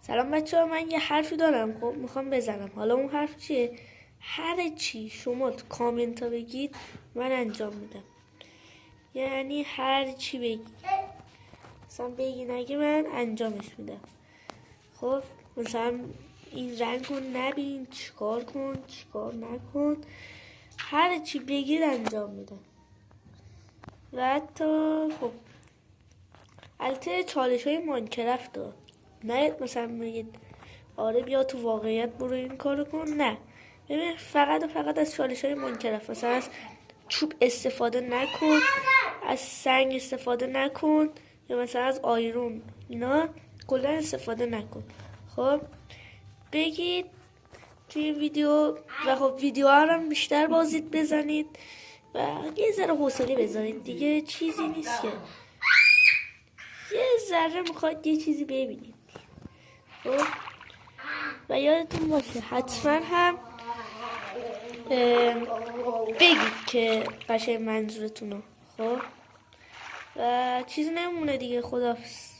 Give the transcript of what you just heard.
سلام بچه ها، من یه حرفی دارم. خب میخوام بزنم. حالا اون حرف چیه؟ هر چی شما تو کامنت ها بگید من انجام میدم. یعنی هر چی بگید، مثلا بگی نگه من انجامش میدم. خب مثلا این رنگ رو نبین، چیکار کن، چیکار نکن، هر چی بگید انجام میدم. و حتی خب البته چالش های ماینکرافت ها نه، مثلا میگید آره بیا تو واقعیت برو این کارو کن، نه. ببین فقط و فقط از چالش های ماینکرافت، مثلا از چوب استفاده نکن، از سنگ استفاده نکن، یا مثلا از آیرون، اینا کلا استفاده نکن. خب بگید توی این ویدیو. و خب ویدیو هم بیشتر بازدید بزنید و یه ذره حوصله بذارید دیگه. چیزی نیست که یه ذره میخواد یه چیزی ببینید. خب و یادتون باشه حتما هم بگید که قشنگ منظورتونو. خب و چیزی نمونه دیگه. خداحافظ.